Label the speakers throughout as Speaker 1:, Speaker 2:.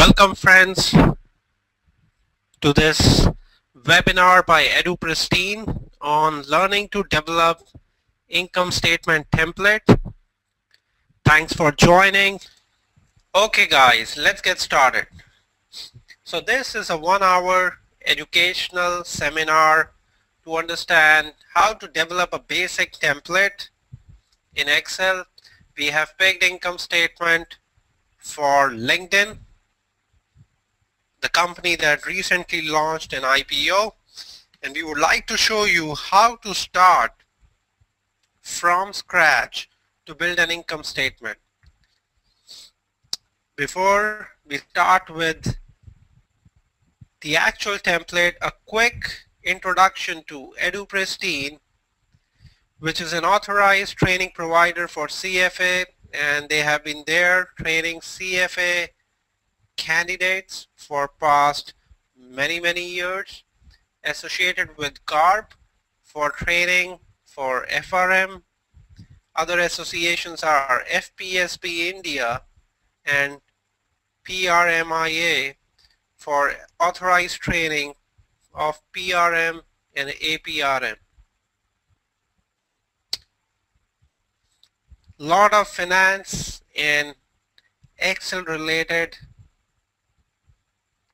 Speaker 1: Welcome friends to this webinar by EduPristine on learning to develop income statement template. Thanks for joining. Okay guys, let's get started. So this is a 1-hour educational seminar to understand how to develop a basic template in Excel. We have picked income statement for LinkedIn, the company that recently launched an IPO, and we would like to show you how to start from scratch to build an income statement. Before we start with the actual template, a quick introduction to EduPristine, which is an authorized training provider for CFA, and they have been there training CFA candidates for past many years, associated with GARP for training for FRM. Other associations are FPSP India and PRMIA for authorized training of PRM and APRM. Lot of finance and Excel related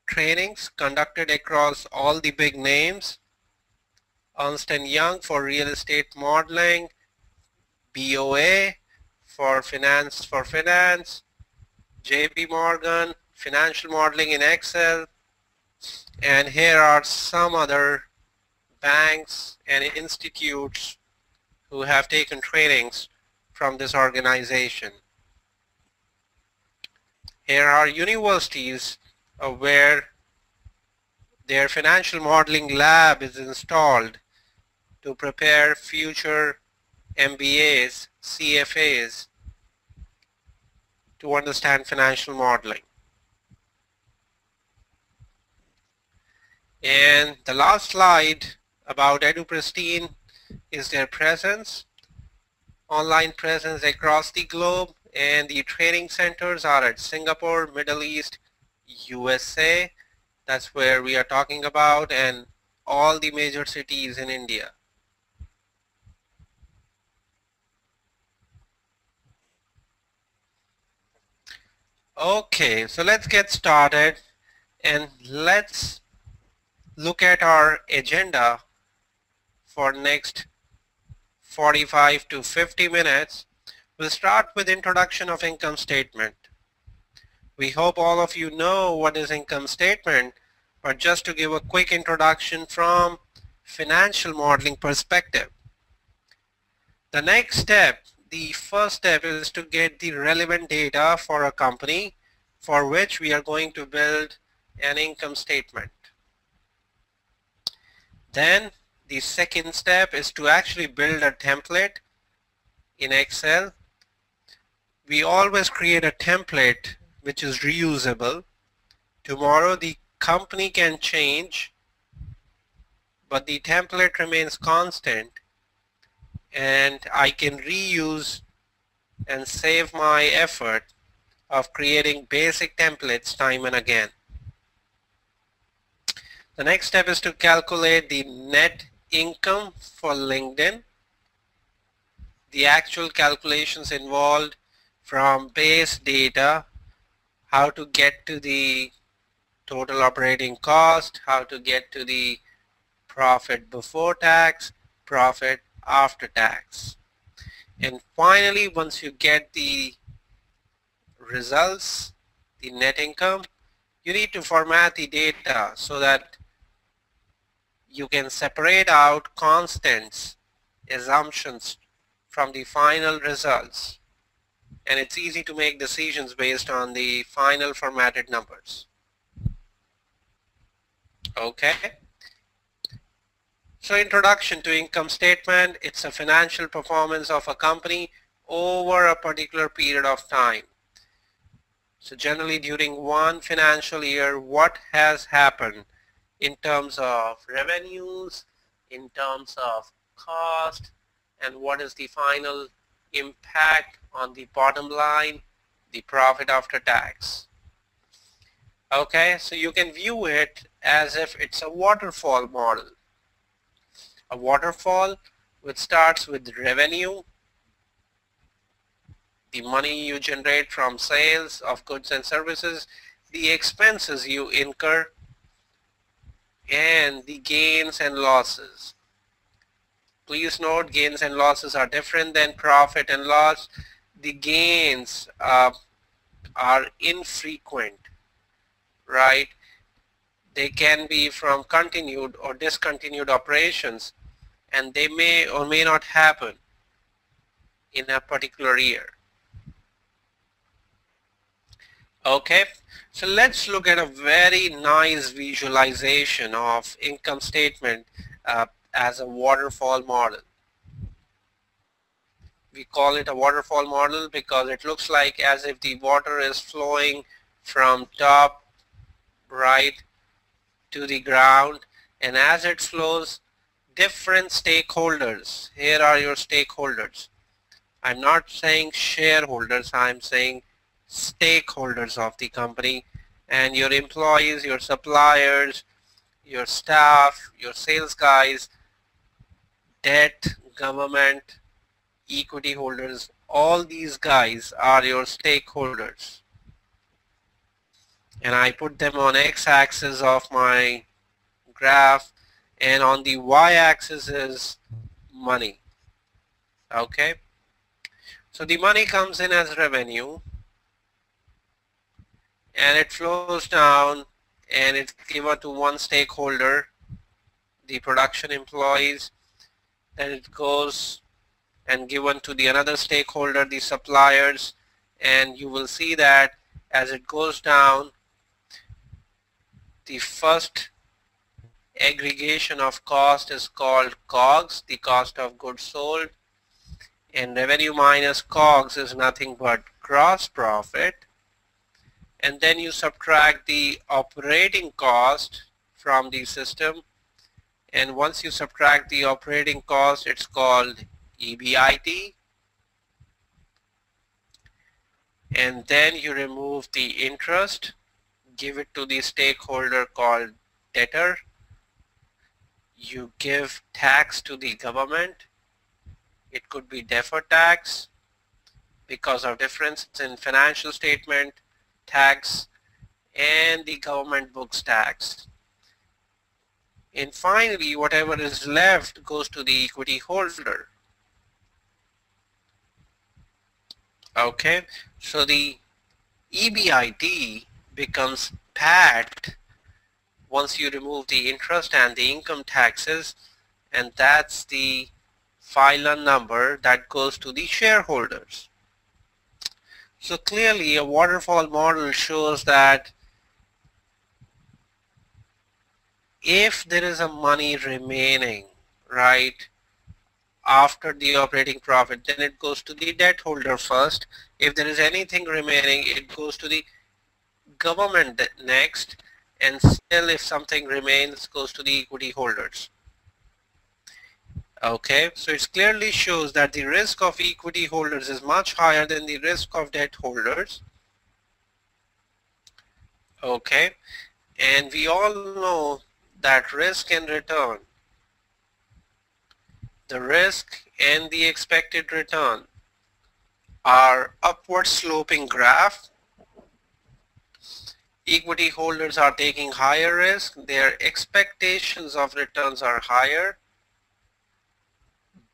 Speaker 1: trainings conducted across all the big names: Ernst & Young for real estate modeling, BOA for finance, JP Morgan financial modeling in Excel, and here are some other banks and institutes who have taken trainings from this organization. Here are universities where their financial modeling lab is installed to prepare future MBAs, CFAs to understand financial modeling. And the last slide about EduPristine is their presence, online presence across the globe, and the training centers are at Singapore, Middle East, USA, that's where we are talking about, and all the major cities in India. Okay, so let's get started and let's look at our agenda for next 45 to 50 minutes. We'll start with introduction of income statement. We hope all of you know what is income statement, but just to give a quick introduction from financial modeling perspective. The next step, the first step, is to get the relevant data for a company for which we are going to build an income statement. Then the second step is to actually build a template in Excel. We always create a template which is reusable. Tomorrow the company can change, but the template remains constant, and I can reuse and save my effort of creating basic templates time and again. The next step is to calculate the net income for LinkedIn. The actual calculations involved, from base data, how to get to the total operating cost, how to get to the profit before tax, profit after tax. And finally, once you get the results, the net income, you need to format the data so that you can separate out constants, assumptions from the final results. And it's easy to make decisions based on the final formatted numbers. Okay. So introduction to income statement, it's a financial performance of a company over a particular period of time. So generally during one financial year, what has happened in terms of revenues, in terms of cost, and what is the final impact on the bottom line, the profit after tax. Okay, so you can view it as if it's a waterfall model. A waterfall which starts with revenue, the money you generate from sales of goods and services, the expenses you incur, and the gains and losses. Please note, gains and losses are different than profit and loss. The gains are infrequent, right? They can be from continued or discontinued operations, and they may or may not happen in a particular year. Okay, so let's look at a very nice visualization of income statement as a waterfall model. We call it a waterfall model because it looks like as if the water is flowing from top right to the ground, and as it flows, different stakeholders. Here are your stakeholders. I'm not saying shareholders, I'm saying stakeholders of the company, and your employees, your suppliers, your staff, your sales guys, debt, government, equity holders, all these guys are your stakeholders. And I put them on x-axis of my graph, and on the y-axis is money. Okay, so the money comes in as revenue, and it flows down, and it's given to one stakeholder, the production employees. Then it goes and given to the another stakeholder, the suppliers, and you will see that as it goes down, the first aggregation of cost is called COGS, the cost of goods sold, and revenue minus COGS is nothing but gross profit. And then you subtract the operating cost from the system, and once you subtract the operating cost, it's called EBIT. And then you remove the interest, give it to the stakeholder called debtor. You give tax to the government. It could be deferred tax because of difference in financial statement tax and the government books tax. And finally, whatever is left goes to the equity holder. Okay, so the EBIT becomes PAT once you remove the interest and the income taxes, and that's the final number that goes to the shareholders. So clearly a waterfall model shows that if there is a money remaining, right, after the operating profit, then it goes to the debt holder first. If there is anything remaining, it goes to the government next, and still if something remains, goes to the equity holders. Okay, so it clearly shows that the risk of equity holders is much higher than the risk of debt holders. Okay, and we all know that risk and return, the risk and the expected return are upward sloping graph. Equity holders are taking higher risk, their expectations of returns are higher.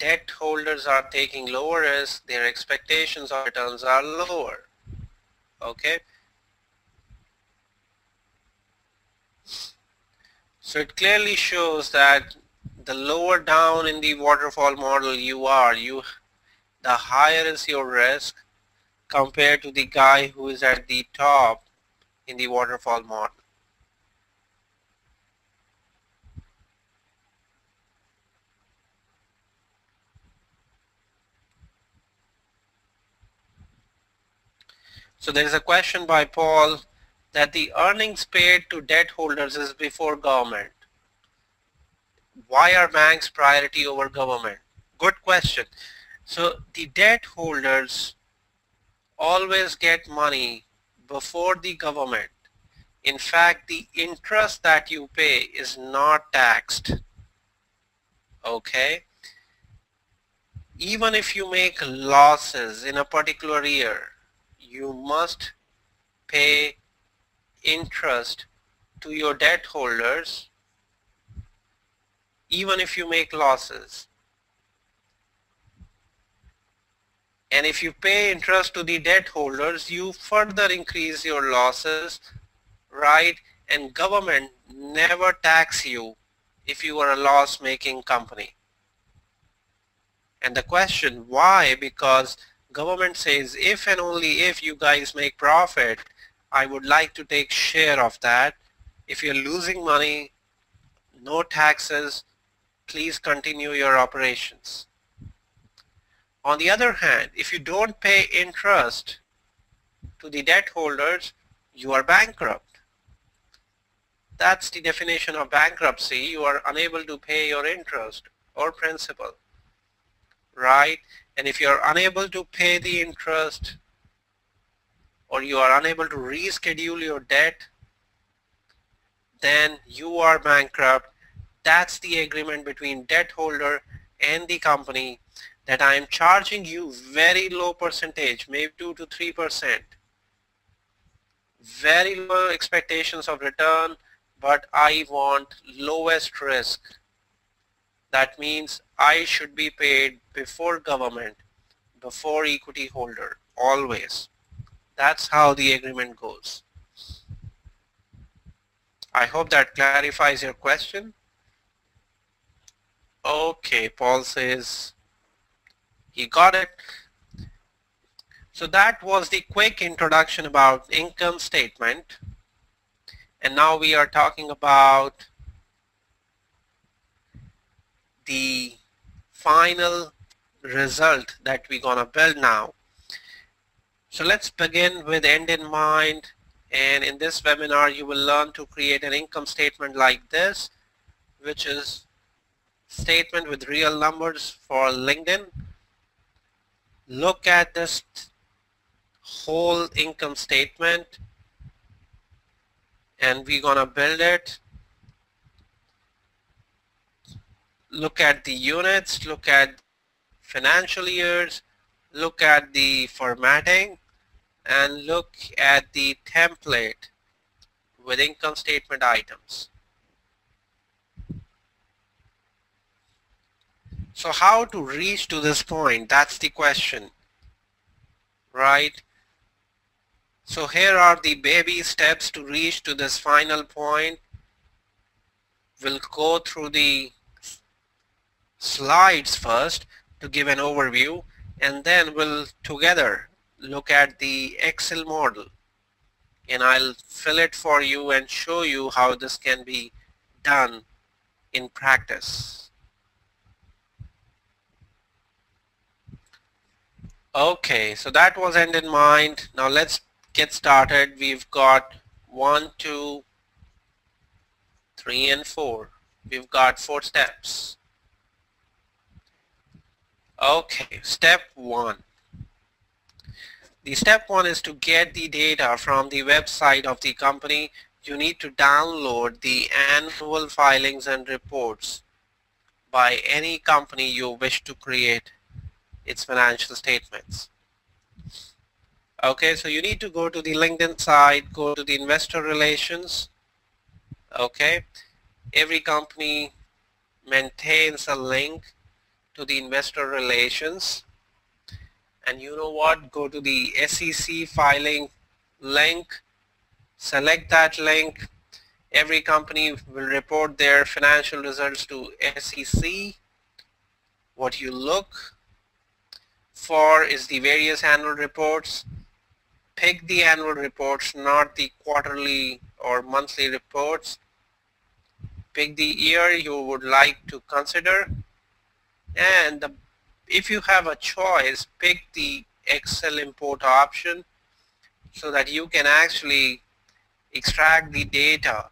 Speaker 1: Debt holders are taking lower risk, their expectations of returns are lower. Okay, so it clearly shows that the lower down in the waterfall model you are, the higher is your risk compared to the guy who is at the top in the waterfall model. So there is a question by Paul that the earnings paid to debt holders is before government. Why are banks priority over government? Good question. So the debt holders always get money before the government. In fact, the interest that you pay is not taxed. Okay? Even if you make losses in a particular year, you must pay interest to your debt holders even if you make losses. And if you pay interest to the debt holders, you further increase your losses, right? And government never tax you if you are a loss-making company. And the question, why? Because government says if and only if you guys make profit, I would like to take share of that. If you're losing money, no taxes, please continue your operations. On the other hand, if you don't pay interest to the debt holders, you are bankrupt. That's the definition of bankruptcy. You are unable to pay your interest or principal, right? And if you are unable to pay the interest or you are unable to reschedule your debt, then you are bankrupt. That's the agreement between debt holder and the company, that I am charging you very low percentage, maybe 2 to 3%. Very low expectations of return, but I want lowest risk. That means I should be paid before government, before equity holder, always. That's how the agreement goes. I hope that clarifies your question. Okay, Paul says he got it. So that was the quick introduction about income statement. And now we are talking about the final result that we're gonna build now. So let's begin with end in mind. And in this webinar, you will learn to create an income statement like this, which is statement with real numbers for LinkedIn. Look at this whole income statement and we're gonna build it. Look at the units, look at financial years, look at the formatting, and look at the template with income statement items. So how to reach to this point? That's the question, right? So here are the baby steps to reach to this final point. We'll go through the slides first to give an overview, and then we'll together look at the Excel model, and I'll fill it for you and show you how this can be done in practice. Okay, so that was end in mind. Now let's get started. We've got 1, 2, 3, and 4. We've got 4 steps. Okay, step 1. The step 1 is to get the data from the website of the company. You need to download the annual filings and reports by any company you wish to create its financial statements. Okay, so you need to go to the LinkedIn site, go to the investor relations. Okay, every company maintains a link to the investor relations, and you know what, go to the SEC filing link, select that link. Every company will report their financial results to SEC. What you look for is the various annual reports. Pick the annual reports, not the quarterly or monthly reports. Pick the year you would like to consider, and if you have a choice, pick the Excel import option so that you can actually extract the data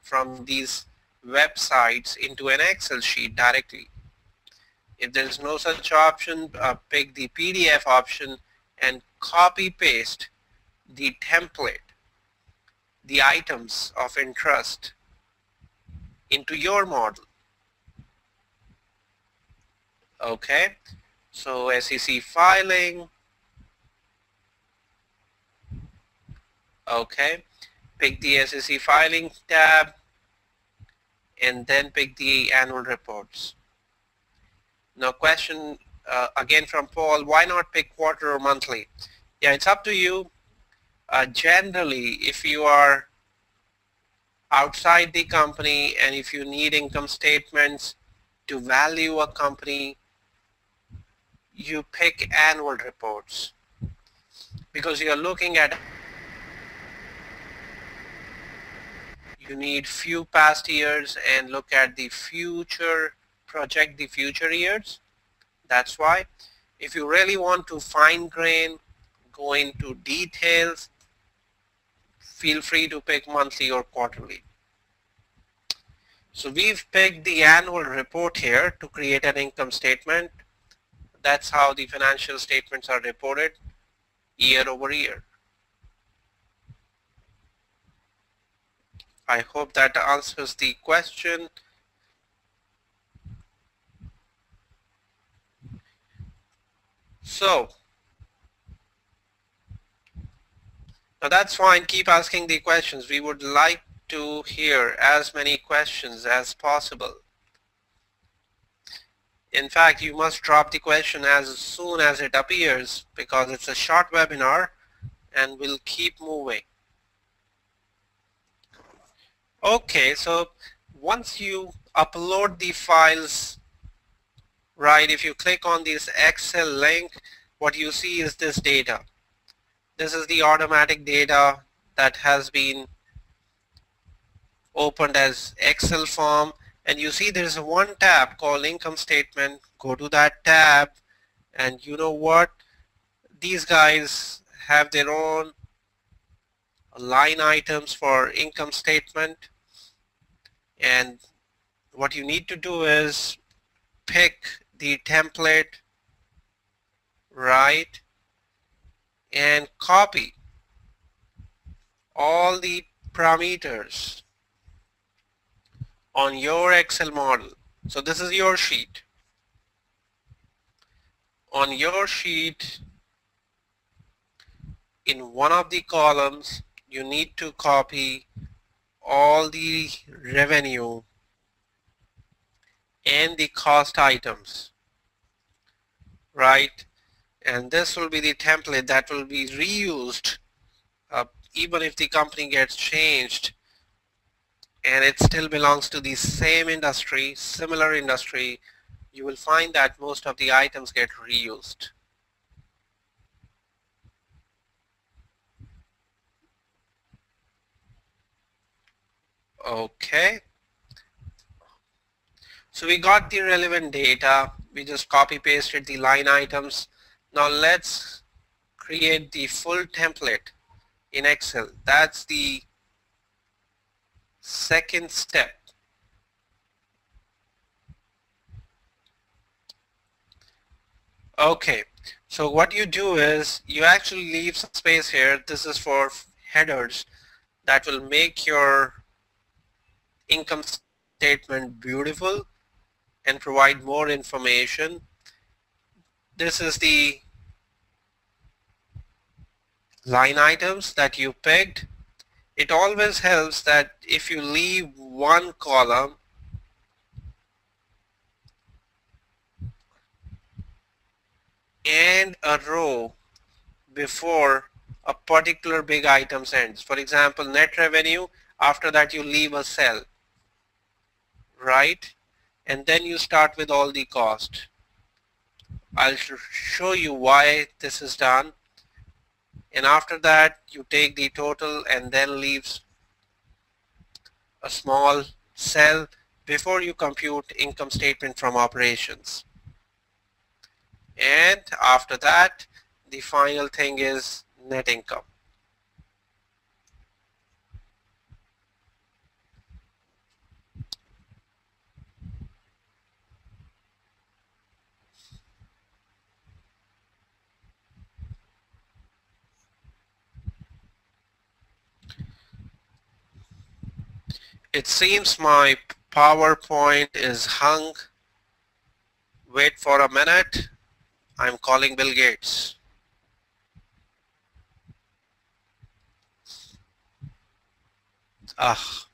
Speaker 1: from these websites into an Excel sheet directly. If there is no such option, pick the PDF option and copy paste the template the items of interest into your model. Okay, so SEC filing. Okay, pick the SEC filing tab and then pick the annual reports. Now question again from Paul, why not pick quarter or monthly? Yeah, it's up to you. Generally, if you are outside the company and if you need income statements to value a company, you pick annual reports because you are looking at, you need few past years and look at the future, project the future years. That's why. If you really want to fine grain, go into details, feel free to pick monthly or quarterly. So we've picked the annual report here to create an income statement. That's how the financial statements are reported year over year. I hope that answers the question. So now that's fine, keep asking the questions. We would like to hear as many questions as possible. In fact, you must drop the question as soon as it appears because it's a short webinar and we'll keep moving. Okay, so once you upload the files, right, if you click on this Excel link, what you see is this data. This is the automatic data that has been opened as Excel form, and you see there's one tab called income statement. Go to that tab, and you know what? These guys have their own line items for income statement, and what you need to do is pick the template, right, and copy all the parameters on your Excel model. So this is your sheet. On your sheet, in one of the columns, you need to copy all the revenue and the cost items, right? And this will be the template that will be reused even if the company gets changed and it still belongs to the same industry, similar industry. You will find that most of the items get reused. Okay, so we got the relevant data. We just copy pasted the line items. Now let's create the full template in Excel. That's the second step. Okay, so what you do is you actually leave some space here. This is for headers that will make your income statement beautiful and provide more information. This is the line items that you picked. It always helps that if you leave one column and a row before a particular big item ends. For example, net revenue, after that you leave a cell, right? And then you start with all the cost. I'll show you why this is done. And after that you take the total and then leaves a small cell before you compute income statement from operations. And after that, the final thing is net income. It seems my PowerPoint is hung. Wait for a minute. I'm calling Bill Gates. Ah.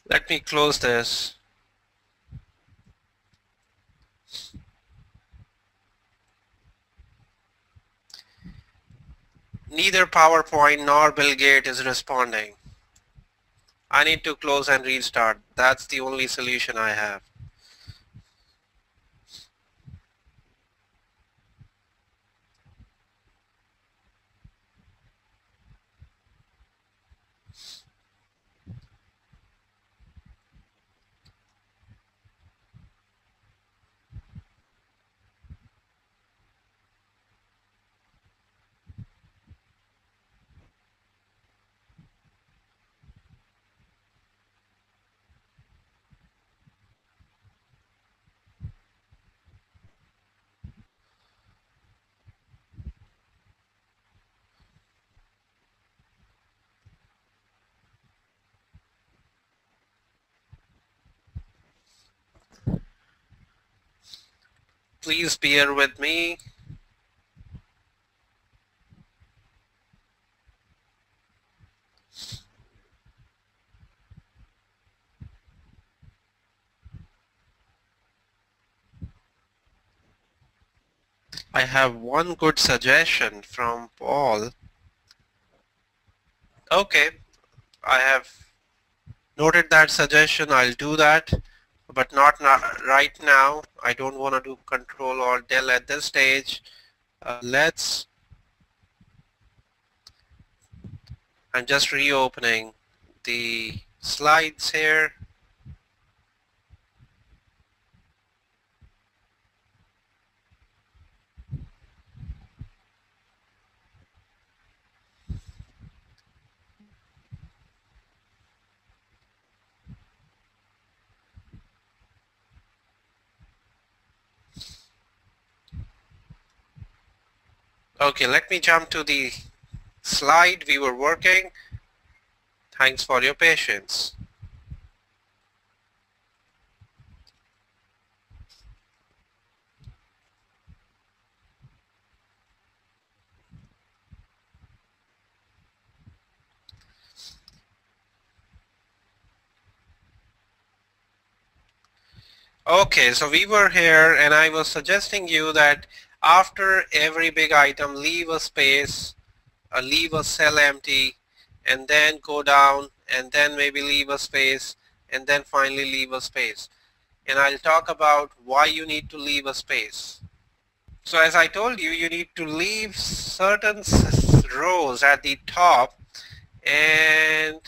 Speaker 1: Let me close this. Neither PowerPoint nor Bill Gates is responding. I need to close and restart. That's the only solution I have. Please bear with me. I have one good suggestion from Paul. Okay, I have noted that suggestion. I'll do that, but not right now. I don't want to do Control or Del at this stage. I'm just reopening the slides here. Okay, let me jump to the slide we were working. Thanks for your patience. Okay, so we were here and I was suggesting you that after every big item, leave a space, leave a cell empty, and then go down and then maybe leave a space and then finally leave a space. And I'll talk about why you need to leave a space. So as I told you, you need to leave certain rows at the top, and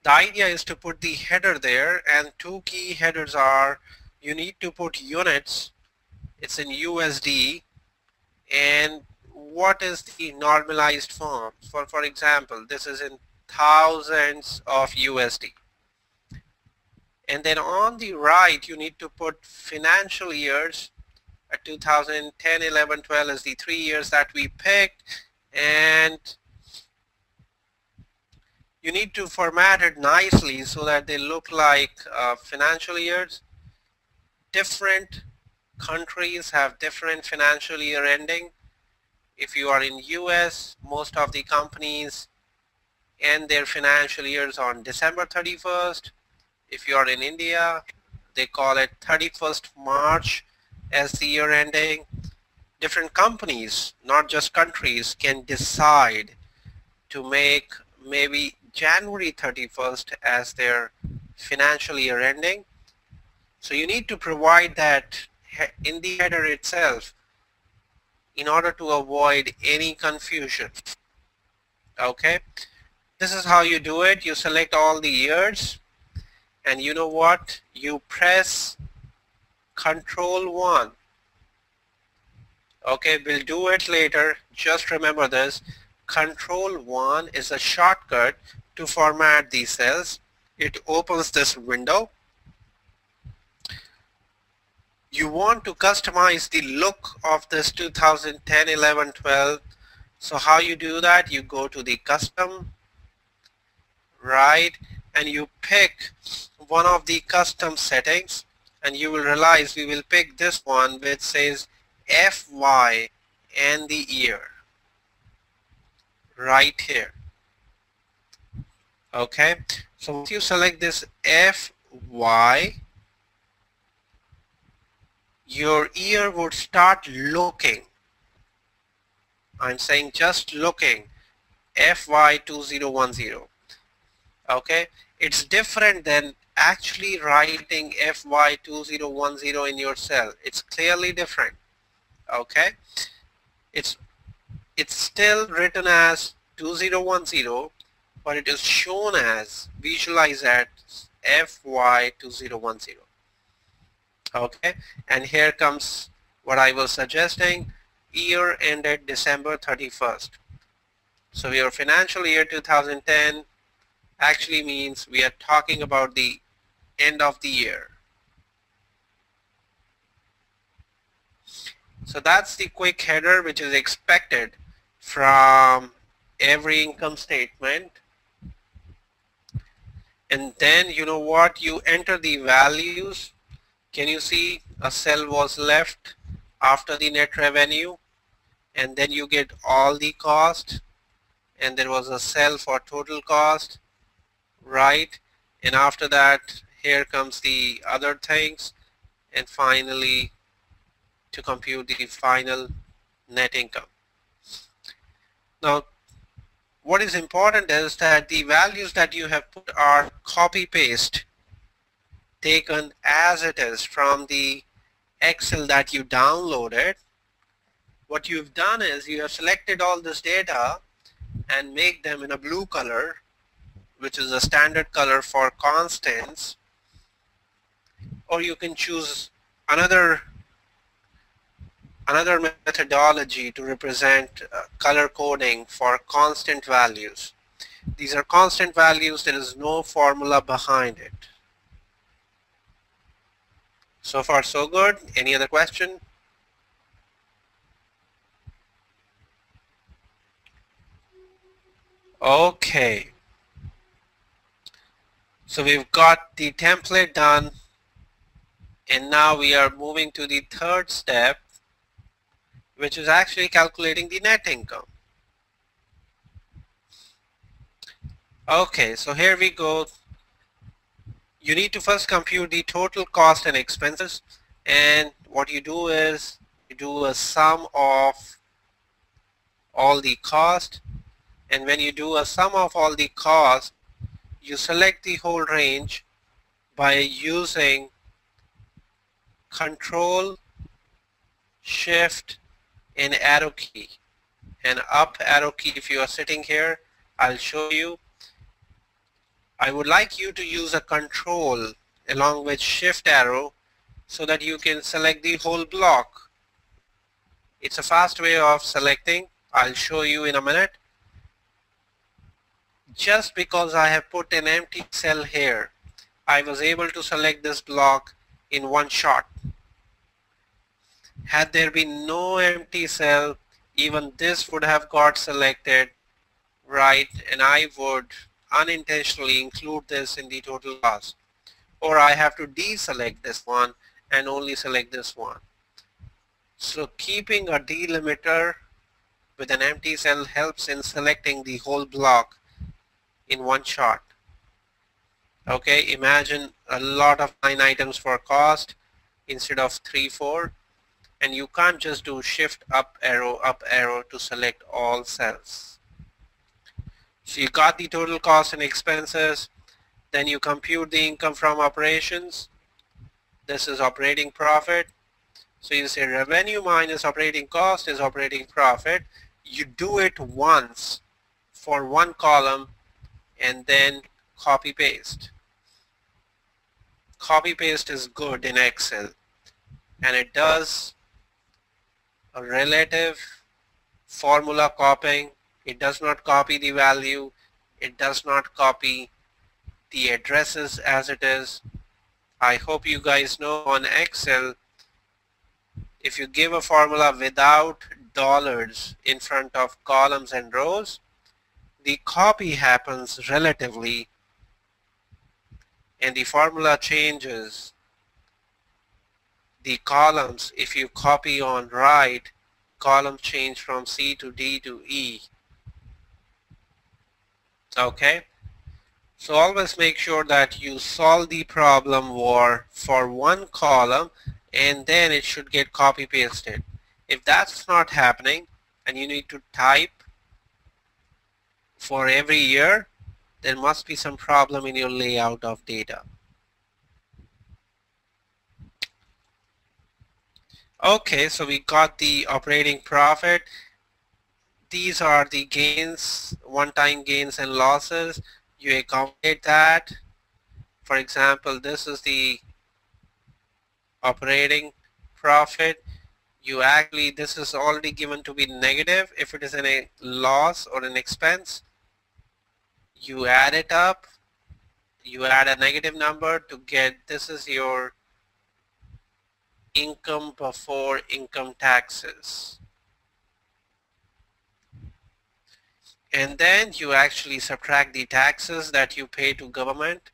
Speaker 1: the idea is to put the header there, and two key headers are, you need to put units, it's in USD, and what is the normalized form. For example, this is in thousands of USD. And then on the right, you need to put financial years. 2010, 11, 12 is the 3 years that we picked, and you need to format it nicely so that they look like financial years. Different countries have different financial year ending. If you are in US, most of the companies end their financial years on December 31st. If you are in India, they call it 31st March as the year ending. Different companies, not just countries, can decide to make maybe January 31st as their financial year ending. So you need to provide that in the header itself in order to avoid any confusion. Okay, this is how you do it. You select all the years, and you know what? You press Control 1. Okay, we'll do it later. Just remember this. Control 1 is a shortcut to format these cells. It opens this window. You want to customize the look of this 2010, 11, 12. So how you do that? You go to the custom, right, and you pick one of the custom settings, and you will realize we will pick this one which says FY and the year right here. Okay, so once you select this FY, your year would start looking, I'm saying just looking, FY 2010. Okay, it's different than actually writing FY 2010 in your cell. It's clearly different. Okay, it's still written as 2010, but it is shown as, visualized as FY 2010. Okay, and here comes what I was suggesting, year ended December 31st. So your financial year 2010 actually means we are talking about the end of the year. So that's the quick header which is expected from every income statement. And then you know what, you enter the values. Can you see a cell was left after the net revenue, and then you get all the cost, and there was a cell for total cost, right? And after that here comes the other things, and finally to compute the final net income. Now what is important is that the values that you have put are copy paste, taken as it is from the Excel that you downloaded. What you've done is you have selected all this data and make them in a blue color, which is a standard color for constants, or you can choose another methodology to represent color coding for constant values. These are constant values, there is no formula behind it. So far so good. Any other question? Okay. So we've got the template done, and now we are moving to the third step, which is actually calculating the net income. Okay, so here we go. You need to first compute the total cost and expenses, and what you do is you do a sum of all the cost, and when you do a sum of all the cost, you select the whole range by using Control, Shift, and arrow key, and up arrow key. If you are sitting here, I'll show you. I would like you to use a control along with shift arrow so that you can select the whole block. It's a fast way of selecting. I'll show you in a minute. Just because I have put an empty cell here, I was able to select this block in one shot. Had there been no empty cell, even this would have got selected, right, and I would unintentionally include this in the total cost, or I have to deselect this one and only select this one. So keeping a delimiter with an empty cell helps in selecting the whole block in one shot. Okay, imagine a lot of line items for cost instead of 3, 4, and you can't just do shift up arrow to select all cells. So you got the total cost and expenses, then you compute the income from operations. This is operating profit. So you say revenue minus operating cost is operating profit. You do it once for one column and then copy paste. Copy paste is good in Excel, and it does a relative formula copying. It does not copy the value. It does not copy the addresses as it is. I hope you guys know on Excel if you give a formula without dollars in front of columns and rows, the copy happens relatively and the formula changes. The columns, if you copy on right, columns change from C to D to E. Okay? So always make sure that you solve the problem for one column and then it should get copy pasted. If that's not happening and you need to type for every year, there must be some problem in your layout of data. Okay, so we got the operating profit. These are the gains, one-time gains and losses. You accommodate that. For example, this is the operating profit. This is already given to be negative. If it is a loss or an expense, you add it up. You add a negative number to get, this is your income before income taxes. And then you actually subtract the taxes that you pay to government.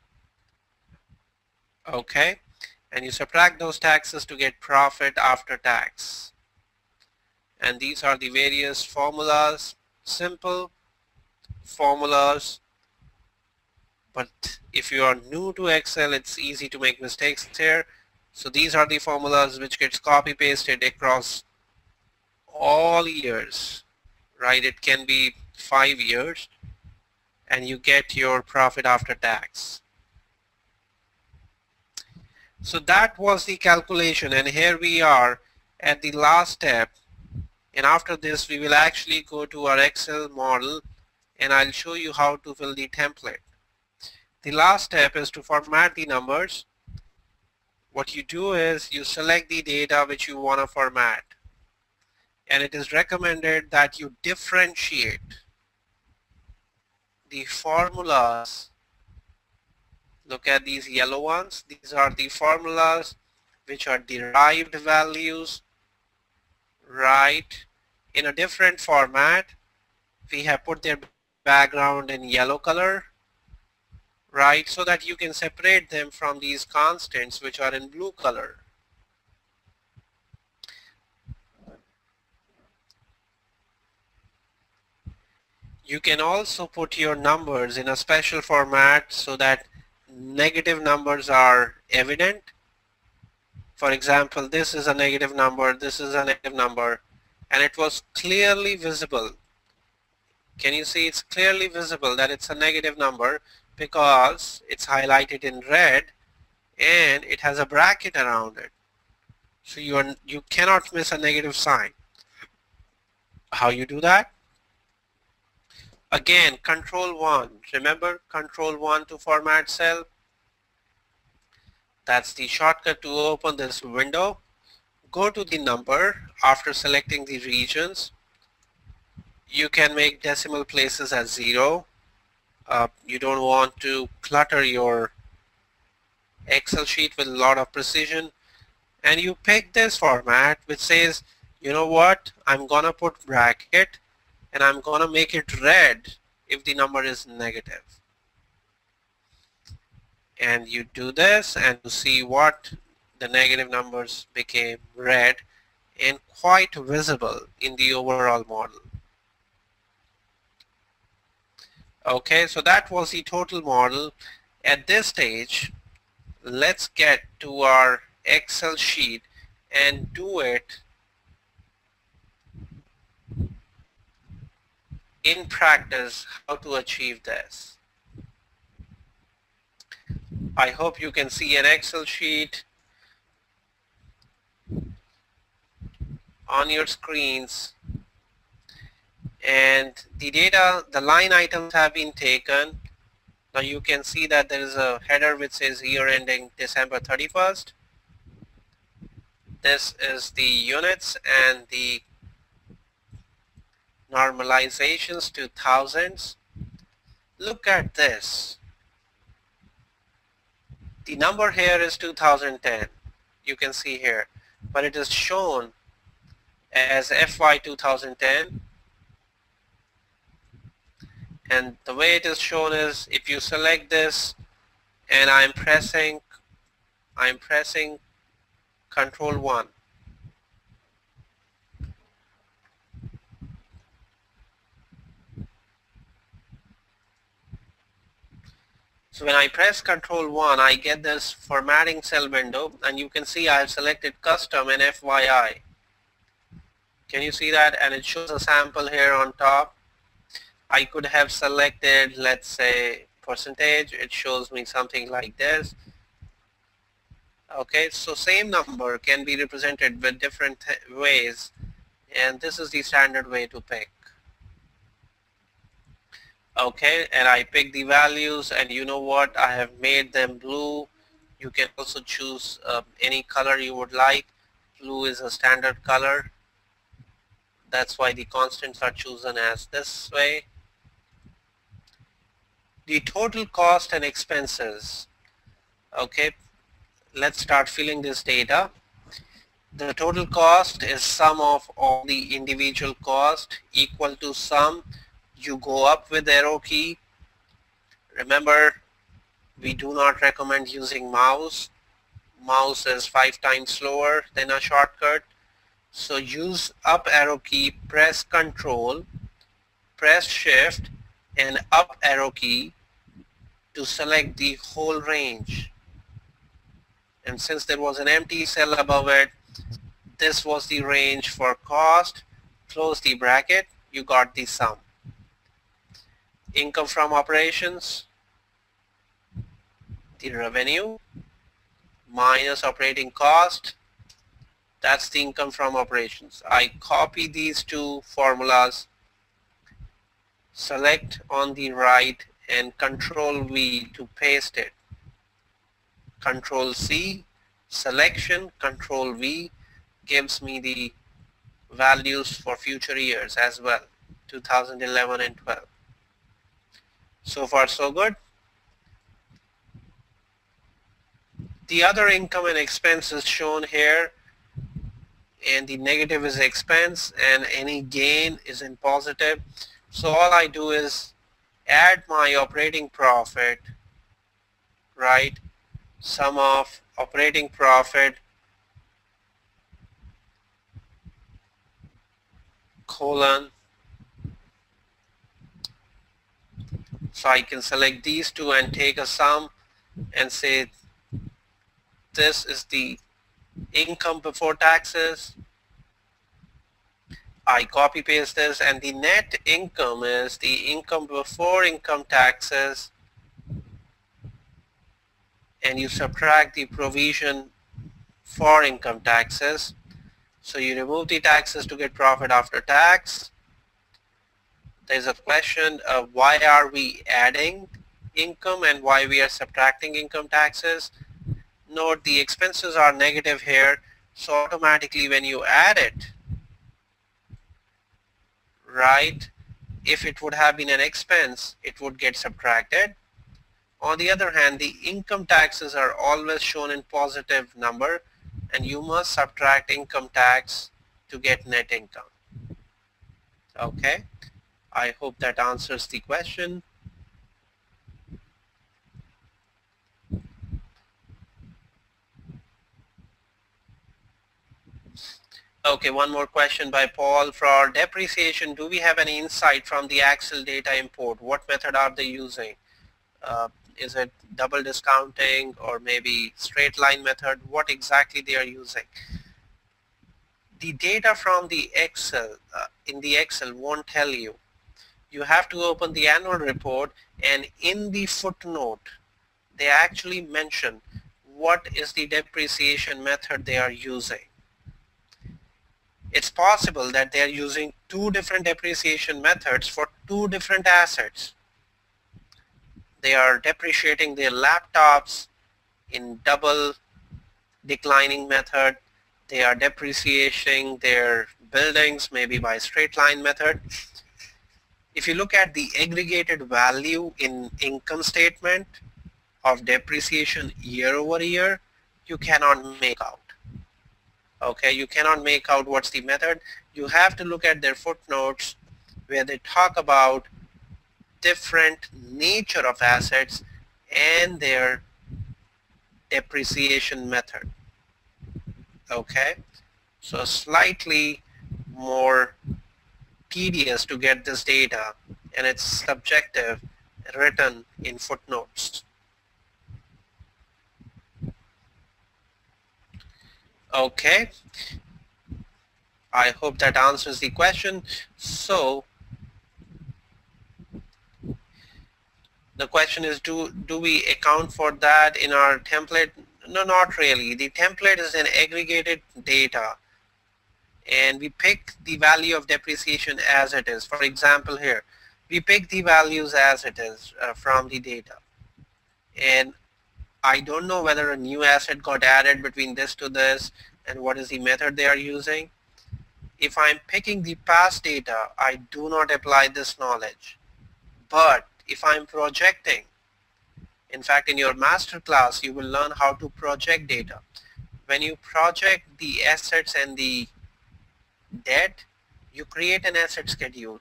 Speaker 1: Okay, and you subtract those taxes to get profit after tax. And these are the various formulas, simple formulas. But if you are new to Excel, it's easy to make mistakes here. So these are the formulas which gets copy pasted across all years, right? It can be 5 years and you get your profit after tax. So that was the calculation, and here we are at the last step, and after this we will actually go to our Excel model and I'll show you how to fill the template. The last step is to format the numbers. What you do is you select the data which you want to format, and it is recommended that you differentiate the formulas. Look at these yellow ones. These are the formulas which are derived values, right? In a different format, we have put their background in yellow color, right? So that you can separate them from these constants which are in blue color. You can also put your numbers in a special format so that negative numbers are evident. For example, this is a negative number, this is a negative number, and it was clearly visible. Can you see it's clearly visible that it's a negative number because it's highlighted in red and it has a bracket around it. So you cannot miss a negative sign. How you do that? Again, Control 1. Remember Control 1 to format cell? That's the shortcut to open this window. Go to the number after selecting the regions. You can make decimal places as 0. You don't want to clutter your Excel sheet with a lot of precision. And you pick this format which says, you know what, I'm gonna put bracket and I'm gonna make it red if the number is negative. And you do this and you see what the negative numbers became red and quite visible in the overall model. Okay, so that was the total model. At this stage, let's get to our Excel sheet and do it in practice, how to achieve this. I hope you can see an Excel sheet on your screens, and the data, the line items have been taken. Now you can see that there is a header which says year ending December 31st. This is the units and the normalizations to thousands. Look at this. The number here is 2010. You can see here, but it is shown as FY 2010, and the way it is shown is if you select this and I'm pressing Control 1. So when I press Control 1, I get this formatting cell window, and you can see I have selected custom and FYI. Can you see that? And it shows a sample here on top. I could have selected, let's say, percentage. It shows me something like this. Okay, so same number can be represented with different ways, and this is the standard way to pick. Okay, and I pick the values, and you know what, I have made them blue. You can also choose any color you would like. Blue is a standard color. That's why the constants are chosen as this way. The total cost and expenses. Okay, let's start filling this data. The total cost is sum of all the individual cost equal to sum. You go up with arrow key. Remember, we do not recommend using mouse. Mouse is 5 times slower than a shortcut. So use up arrow key, press Control, press Shift and up arrow key to select the whole range. And since there was an empty cell above it, this was the range for cost. Close the bracket, you got the sum. Income from operations, the revenue minus operating cost, that's the income from operations. I copy these two formulas, select on the right and Control V to paste it. Control C, selection, Control V gives me the values for future years as well, 2011 and 12. So far so good. The other income and expense is shown here, and the negative is expense and any gain is in positive. So all I do is add my operating profit, right? Sum of operating profit colon. So I can select these two and take a sum and say this is the income before taxes. I copy paste this, and the net income is the income before income taxes, and you subtract the provision for income taxes. So you remove the taxes to get profit after tax. There's a question of why are we adding income and why we are subtracting income taxes. Note the expenses are negative here, so automatically when you add it, right, if it would have been an expense, it would get subtracted. On the other hand, the income taxes are always shown in positive number, and you must subtract income tax to get net income. Okay, I hope that answers the question. Okay, one more question by Paul. For depreciation, do we have any insight from the Excel data import? What method are they using? Is it double discounting or maybe straight line method? What exactly they are using? The data from the Excel, in the Excel won't tell you. You have to open the annual report, and in the footnote, they actually mention what is the depreciation method they are using. It's possible that they are using two different depreciation methods for two different assets. They are depreciating their laptops in double declining method. They are depreciating their buildings maybe by straight line method. If you look at the aggregated value in income statement of depreciation year over year, you cannot make out. Okay, you cannot make out what's the method. You have to look at their footnotes where they talk about different nature of assets and their depreciation method. Okay, so slightly more tedious to get this data, and it's subjective, written in footnotes. Okay, I hope that answers the question. So the question is, do we account for that in our template? No, not really. The template is an aggregated data, and we pick the value of depreciation as it is. For example, here we pick the values as it is from the data, and I don't know whether a new asset got added between this to this and what is the method they are using. If I'm picking the past data, I do not apply this knowledge. But if I'm projecting, in fact, in your master class, you will learn how to project data. When you project the assets and the debt, you create an asset schedule,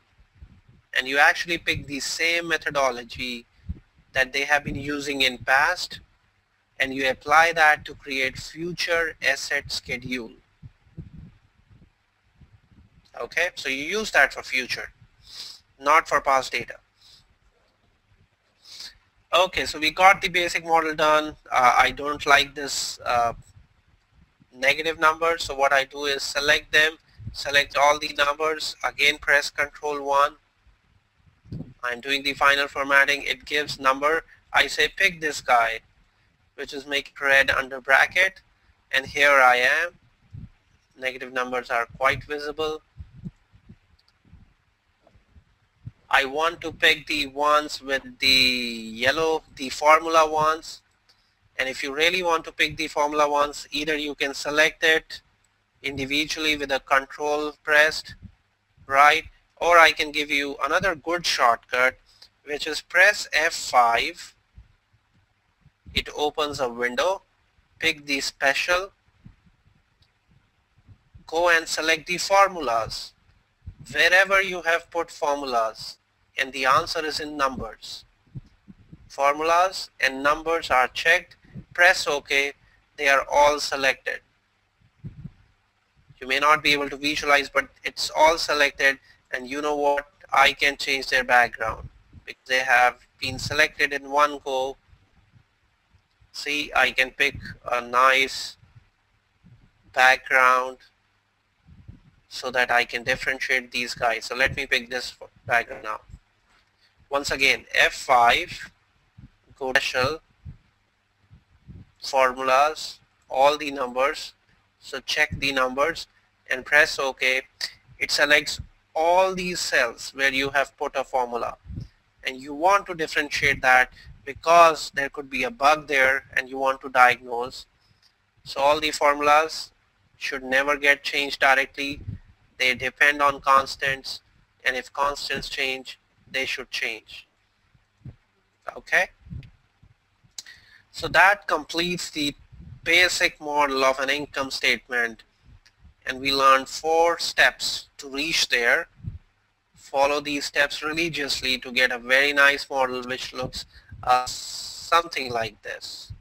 Speaker 1: and you actually pick the same methodology that they have been using in past, and you apply that to create future asset schedule. Okay, so you use that for future, not for past data. Okay, so we got the basic model done. I don't like this negative number, so what I do is select them, select all the numbers, again press Ctrl 1. I'm doing the final formatting. It gives number. I say pick this guy, which is make it red under bracket, and here I am. Negative numbers are quite visible. I want to pick the ones with the yellow, the formula ones. And if you really want to pick the formula ones, either you can select it individually with a control pressed, right? Or I can give you another good shortcut, which is press F5. It opens a window, pick the special, go and select the formulas. Wherever you have put formulas, and the answer is in numbers. Formulas and numbers are checked, press OK, they are all selected. You may not be able to visualize, but it's all selected, and you know what? I can change their background because they have been selected in one go. See, I can pick a nice background so that I can differentiate these guys. So let me pick this background now. Once again, F5, go to special, formulas, all the numbers. So check the numbers and press OK. It selects all these cells where you have put a formula, and you want to differentiate that because there could be a bug there and you want to diagnose. So all the formulas should never get changed directly. They depend on constants, and if constants change, they should change. Okay, so that completes the basic model of an income statement, and we learned 4 steps to reach there. Follow these steps religiously to get a very nice model which looks something like this.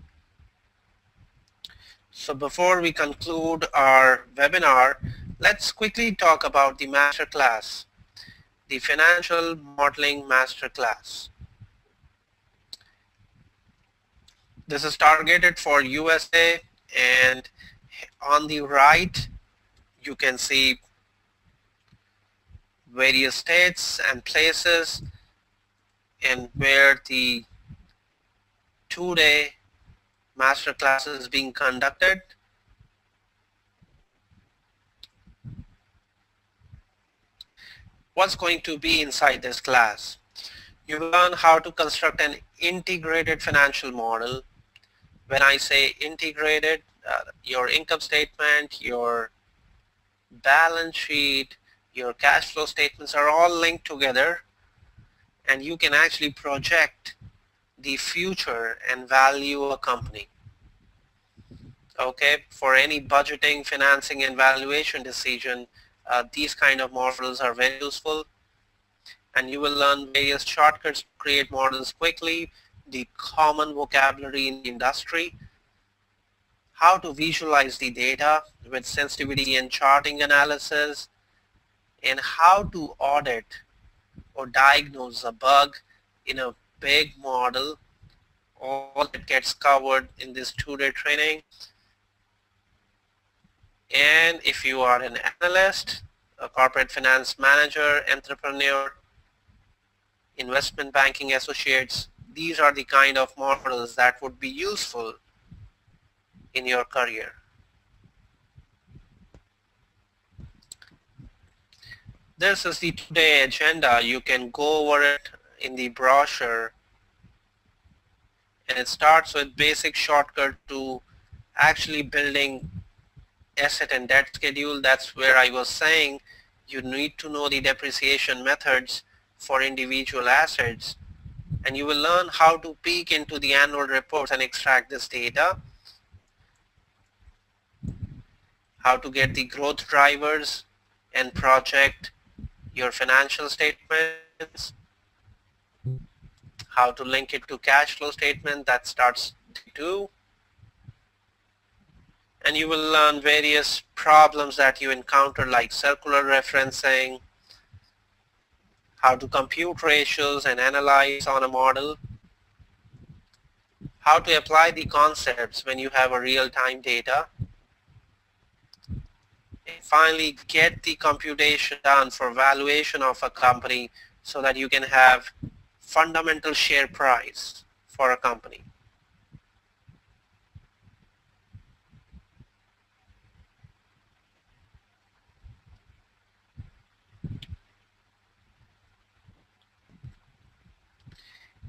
Speaker 1: So before we conclude our webinar, let's quickly talk about the masterclass, the Financial Modeling Masterclass. This is targeted for USA, and on the right you can see various states and places and where the 2-day masterclass is being conducted. What's going to be inside this class? You will learn how to construct an integrated financial model. When I say integrated, your income statement, your balance sheet, your cash flow statements are all linked together, and you can actually project the future and value a company. Okay, for any budgeting, financing, and valuation decision, these kind of models are very useful, and you will learn various shortcuts to create models quickly, the common vocabulary in the industry, how to visualize the data with sensitivity and charting analysis, and how to audit or diagnose a bug in a big model. All that gets covered in this 2-day training. And if you are an analyst, a corporate finance manager, entrepreneur, investment banking associates, these are the kind of models that would be useful in your career. This is the 2-day agenda. You can go over it in the brochure, and it starts with basic shortcut to actually building asset and debt schedule. That's where I was saying you need to know the depreciation methods for individual assets, and you will learn how to peek into the annual reports and extract this data, how to get the growth drivers and project your financial statements, how to link it to cash flow statement. That starts day 2. And you will learn various problems that you encounter, like circular referencing, how to compute ratios and analyze on a model, how to apply the concepts when you have a real-time data, and finally get the computation done for valuation of a company so that you can have fundamental share price for a company.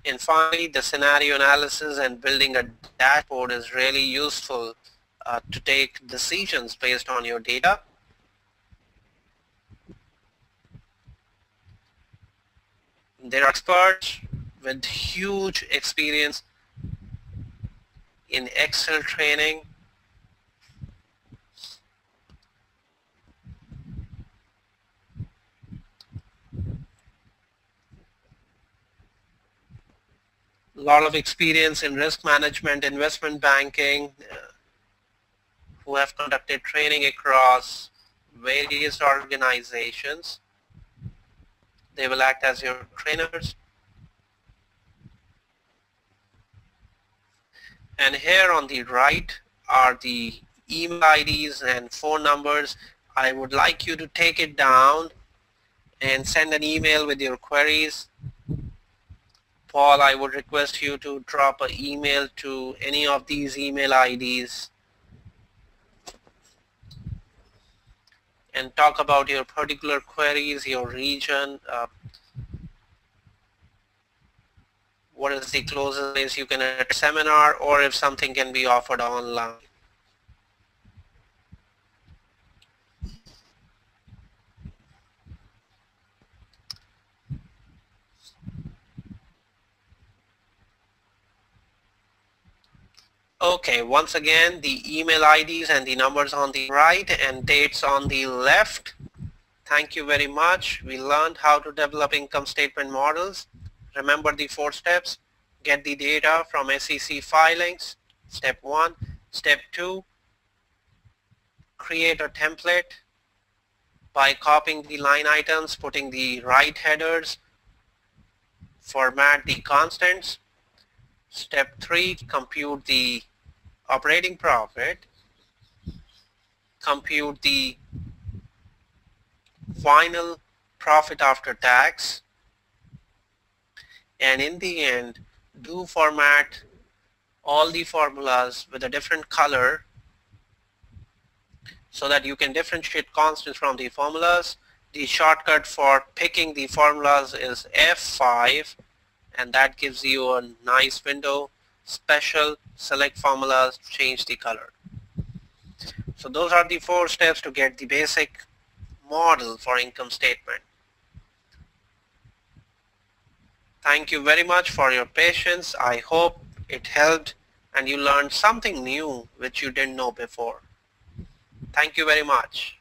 Speaker 1: And finally, the scenario analysis and building a dashboard is really useful to take decisions based on your data. There are experts with huge experience in Excel training, a lot of experience in risk management, investment banking, who have conducted training across various organizations. They will act as your trainers. And here on the right are the email IDs and phone numbers. I would like you to take it down and send an email with your queries. Paul, I would request you to drop an email to any of these email IDs and talk about your particular queries, your region, what is the closest place you can attend a seminar, or if something can be offered online. Okay, once again, the email IDs and the numbers on the right and dates on the left. Thank you very much. We learned how to develop income statement models. Remember the 4 steps. Get the data from SEC filings, step 1. Step 2, create a template by copying the line items, putting the right headers, format the constants. Step 3, compute the operating profit, compute the final profit after tax, and in the end, do format all the formulas with a different color so that you can differentiate constants from the formulas. The shortcut for picking the formulas is F5, and that gives you a nice window. Special, select formulas, change the color. So those are the 4 steps to get the basic model for income statement. Thank you very much for your patience. I hope it helped and you learned something new which you didn't know before. Thank you very much.